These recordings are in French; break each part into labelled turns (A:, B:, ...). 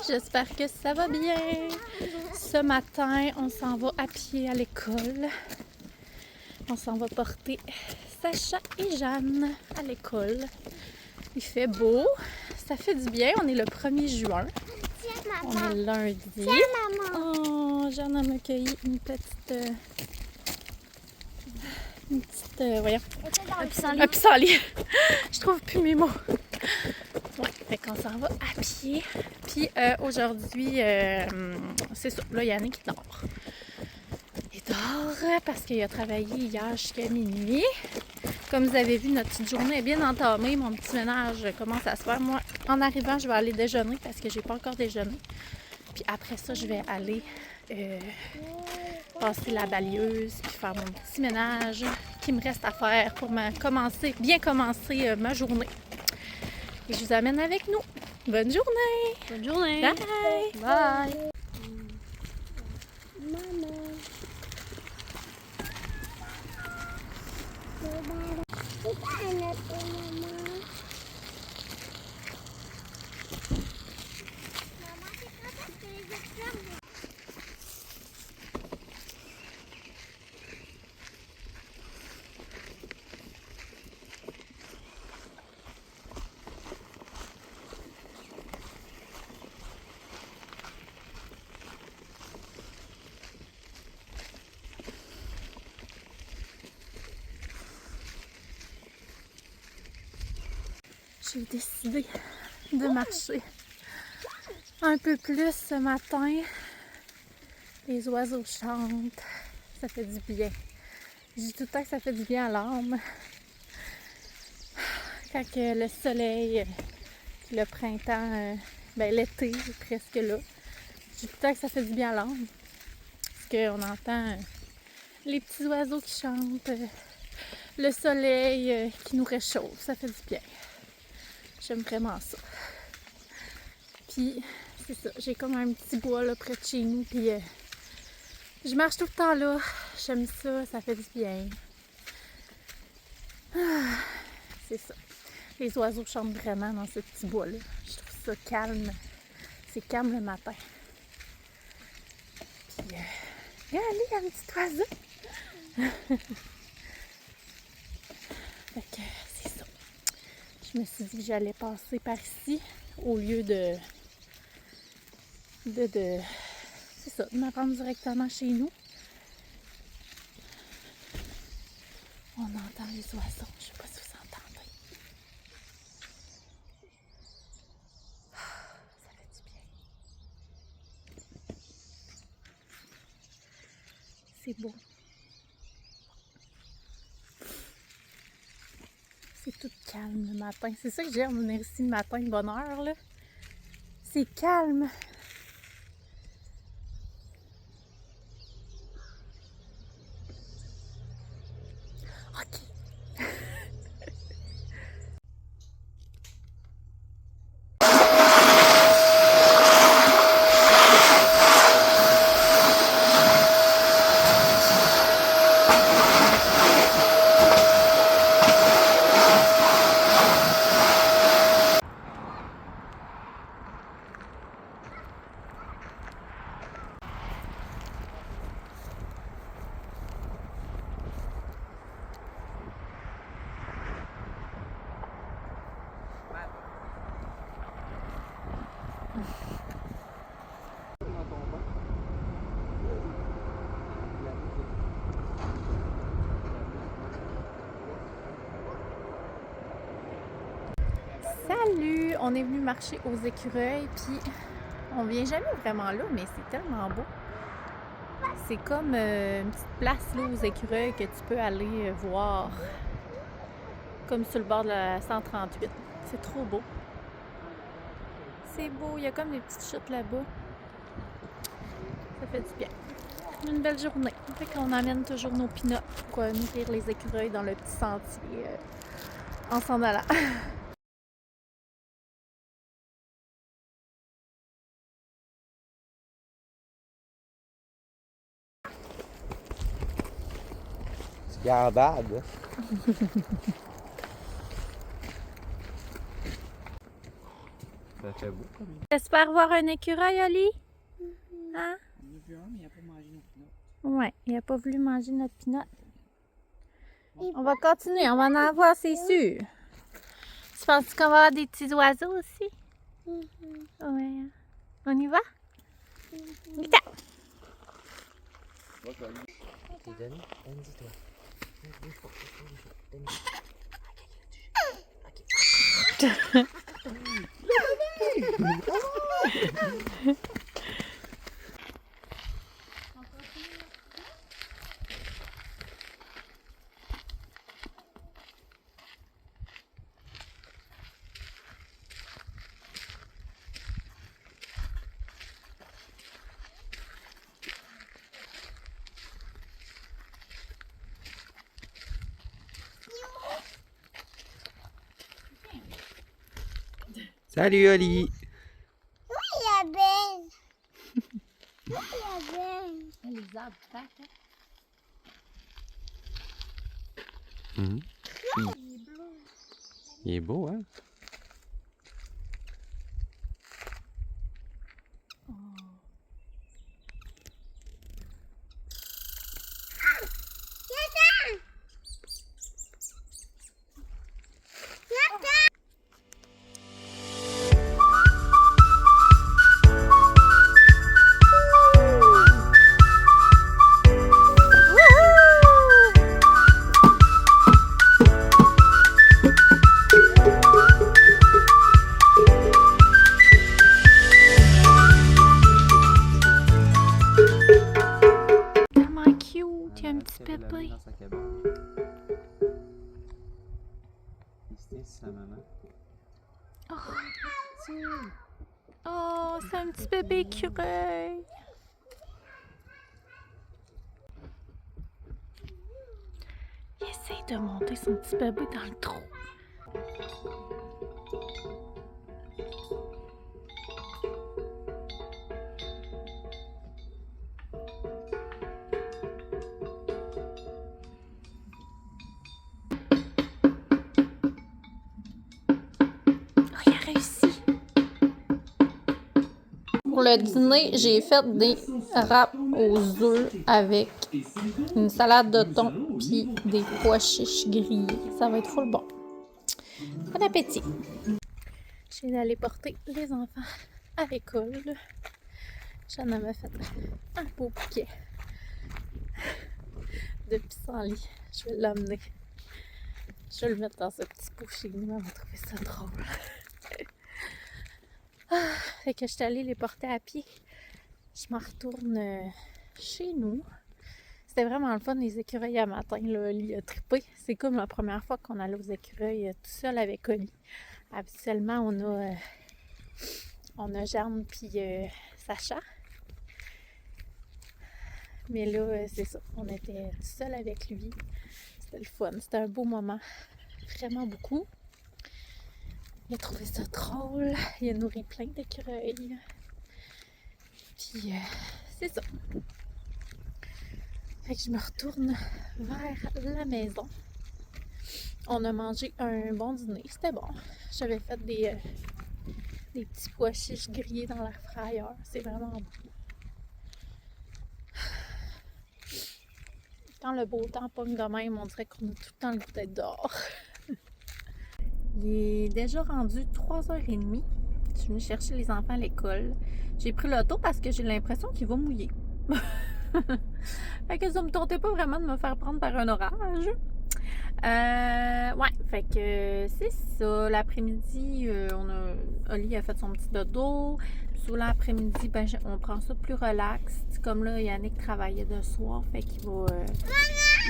A: J'espère que ça va bien. Ce matin, on s'en va à pied à l'école. On s'en va porter Sacha et Jeanne à l'école. Il fait beau, ça fait du bien. On est le 1er juin. On est lundi.
B: Tiens, maman.
A: Oh, Jeanne m'a cueilli une petite voyons. Un pissenlit. Je trouve plus mes mots. Ouais, fait qu'on s'en va à pied. Puis aujourd'hui, c'est ça. Là, Yannick il dort. Il dort parce qu'il a travaillé hier jusqu'à minuit. Comme vous avez vu, notre petite journée est bien entamée. Mon petit ménage commence à se faire. Moi, en arrivant, je vais aller déjeuner parce que j'ai pas encore déjeuné. Puis après ça, je vais aller passer la balieuse puis faire mon petit ménage qui me reste à faire pour bien commencer ma journée. Et je vous amène avec nous. Bonne journée!
B: Bonne journée!
A: Bye! Bye!
B: Maman.
A: J'ai décidé de marcher un peu plus ce matin. Les oiseaux chantent, ça fait du bien. Je dis tout le temps que ça fait du bien à l'âme. Quand le soleil, le printemps, l'été est presque là. Je dis tout le temps que ça fait du bien à l'âme. Parce qu'on entend les petits oiseaux qui chantent, le soleil qui nous réchauffe, ça fait du bien. J'aime vraiment ça. Puis, c'est ça, j'ai comme un petit bois là près de chez nous, puis Je marche tout le temps là. J'aime ça, ça fait du bien. Ah, c'est ça. Les oiseaux chantent vraiment dans ce petit bois-là. Je trouve ça calme. C'est calme le matin. Puis, regardez, il y a un petit oiseau. Fait que c'est ça. Je me suis dit que j'allais passer par ici au lieu de c'est ça, de me rendre directement chez nous. On entend les oiseaux, je sais pas si vous entendez. Ça fait du bien. C'est beau. C'est tout calme le matin. C'est ça que j'aime venir ici le matin de bonne heure, là. C'est calme. OK. Salut! On est venu marcher aux écureuils, puis on vient jamais vraiment là, mais c'est tellement beau. C'est comme une petite place là, aux écureuils que tu peux aller voir, comme sur le bord de la 138. C'est trop beau. C'est beau, il y a comme des petites chutes là-bas. Ça fait du bien. Une belle journée. Fait qu'on amène toujours nos pinottes pour nourrir les écureuils dans le petit sentier en s'en allant.
B: Gardade. Ça fait beau.
A: J'espère voir un écureuil, Oli? Hein?
C: Il y a vu un, mais il n'a pas mangé nos pinottes.
A: Ouais, il n'a pas voulu manger notre pinotte. On va continuer, on va en avoir, c'est sûr. Tu penses qu'on va avoir des petits oiseaux aussi? Ouais. On y va? Vite!
B: T'es donné? Andy, toi. Bouge pas, bouge pas. Salut Oli!
D: La belle. La belle.
A: Les arbres craquent,
B: Il est beau, hein?
A: Tellement cute, il y a un petit pépé.
B: Dans sa cabane. Il se tient sur sa maman.
A: Oh, c'est un petit bébé écureuil. Il essaye de monter son petit bébé dans le trou. le dîner, j'ai fait des wraps aux œufs avec une salade de thon puis des pois chiches grillés. Ça va être full bon. Bon appétit! Je vais aller porter les enfants à l'école. J'en avais fait un beau bouquet de pissenlit. Je vais l'emmener. Je vais le mettre dans ce petit pot chez nous. On va trouver ça drôle. Fait que je suis allée les porter à pied. Je m'en retourne chez nous. C'était vraiment le fun, les écureuils à matin. Là, Oli a trippé. C'est comme la première fois qu'on allait aux écureuils tout seul avec Oli. Habituellement, on a Jeanne puis Sacha. Mais là, c'est ça. On était tout seul avec lui. C'était le fun. C'était un beau moment. Vraiment beaucoup. Il a trouvé ça drôle. Il a nourri plein d'écureuils. Puis, c'est ça. Fait que je me retourne vers la maison. On a mangé un bon dîner. C'était bon. J'avais fait des petits pois chiches grillés dans l'air fryer. C'est vraiment bon. Quand le beau temps pogne de même, on dirait qu'on a tout le temps le goût d'être dehors. Il est déjà rendu 3h30. Je suis venue chercher les enfants à l'école. J'ai pris l'auto parce que j'ai l'impression qu'il va mouiller. Fait que ça me tentait pas vraiment de me faire prendre par un orage. Ouais, fait que c'est ça. L'après-midi, Oli a fait son petit dodo. Puis sur l'après-midi, ben, on prend ça plus relax. Comme là, Yannick travaillait de soir, fait qu'il va...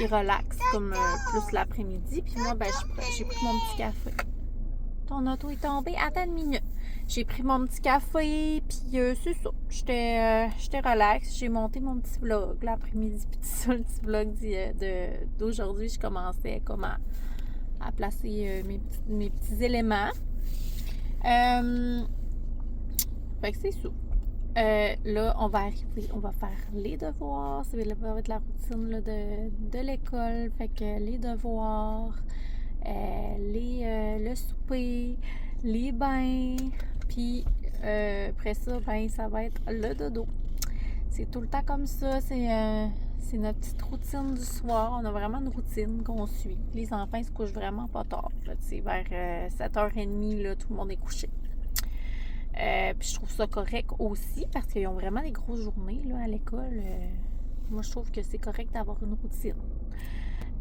A: il relaxe comme plus l'après-midi. Puis moi, ben, j'ai pris mon petit café. Ton auto est tombé. Attends une minute. J'ai pris mon petit café, puis c'est ça. J'étais relax. J'ai monté mon petit vlog l'après-midi. Puis tout ça, le petit vlog d'aujourd'hui, je commençais comme à placer mes petits éléments. Fait que c'est ça. Là, on va arriver, on va faire les devoirs. Ça va être la routine là, de l'école. Fait que les devoirs, le souper, les bains, puis après ça, ben, ça va être le dodo. C'est tout le temps comme ça. C'est notre petite routine du soir. On a vraiment une routine qu'on suit. Les enfants se couchent vraiment pas tard. C'est vers 7h30, là, tout le monde est couché. Puis je trouve ça correct aussi parce qu'ils ont vraiment des grosses journées là, à l'école. Moi, je trouve que c'est correct d'avoir une routine.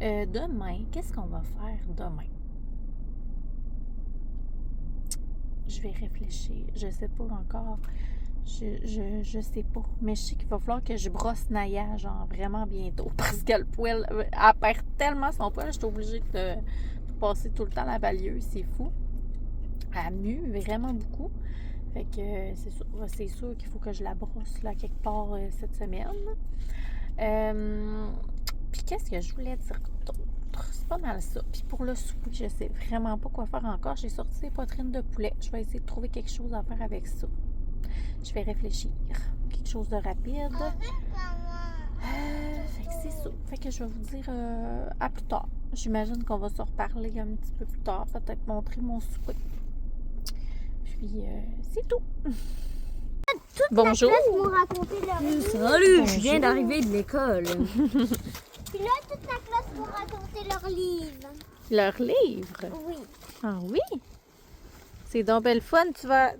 A: Demain, qu'est-ce qu'on va faire demain? Je vais réfléchir. Je sais pas encore. Je sais pas. Mais je sais qu'il va falloir que je brosse Naya, genre vraiment bientôt. Parce que le poil, elle perd tellement son poil, je suis obligée de passer tout le temps la balieuse. C'est fou. Elle mue vraiment beaucoup. Fait que c'est sûr qu'il faut que je la brosse là quelque part cette semaine. Puis qu'est-ce que je voulais dire d'autre? C'est pas mal ça. Puis pour le souper, je sais vraiment pas quoi faire encore. J'ai sorti des poitrines de poulet. Je vais essayer de trouver quelque chose à faire avec ça. Je vais réfléchir. Quelque chose de rapide. Fait que c'est ça. Fait que je vais vous dire à plus tard. J'imagine qu'on va se reparler un petit peu plus tard. Peut-être montrer mon souper. Puis c'est tout. Bonjour.
E: Salut, je viens d'arriver de l'école.
D: Puis là, toute la classe pour raconter leurs livres.
A: Leurs livres?
D: Oui.
A: Ah oui? C'est donc belle fun. Là,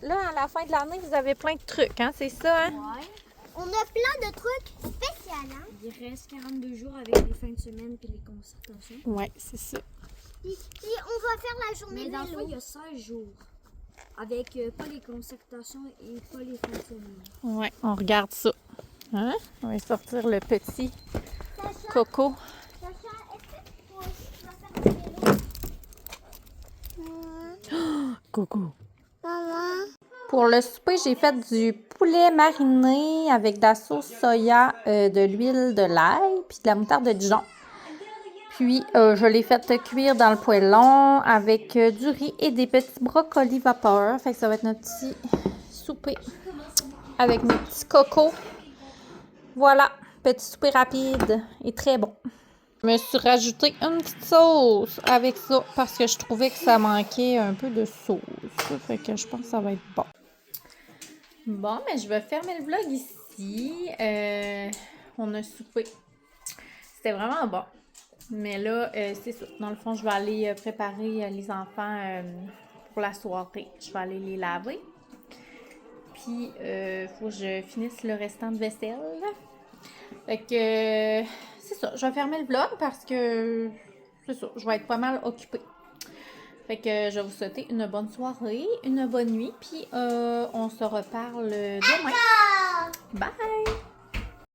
A: à la fin de l'année, vous avez plein de trucs, hein? C'est ça, hein?
D: Ouais. On a plein de trucs spéciaux, hein?
E: Il reste 42 jours avec les fins de semaine et les concertations.
A: Ouais, c'est ça.
D: Puis on va faire la journée
E: Mais dans le
D: vélo.
E: fond, il y a 16 jours. Avec pas les concertations et pas les fins de semaine.
A: Ouais, on regarde ça. Hein? On va sortir le petit
D: Sacha,
A: coco.
D: Sacha, est-ce que toi aussi tu vas faire du vélo?
A: Coco.
D: Maman.
A: Pour le souper, j'ai fait du poulet mariné avec de la sauce soya, de l'huile de l'ail, puis de la moutarde de Dijon. Puis, je l'ai fait cuire dans le poêlon avec du riz et des petits brocolis vapeur. Fait que ça va être notre petit souper avec mes petits cocos. Voilà, petit souper rapide et très bon. Je me suis rajouté une petite sauce avec ça parce que je trouvais que ça manquait un peu de sauce. Fait que je pense que ça va être bon. Bon, mais je vais fermer le vlog ici. On a soupé. C'était vraiment bon. Mais là, c'est ça. Dans le fond, je vais aller préparer les enfants pour la soirée. Je vais aller les laver. Puis, faut que je finisse le restant de vaisselle. Fait que, c'est ça. Je vais fermer le vlog parce que, c'est ça. Je vais être pas mal occupée. Fait que je vais vous souhaiter une bonne soirée, une bonne nuit. Puis, on se reparle demain. Bye!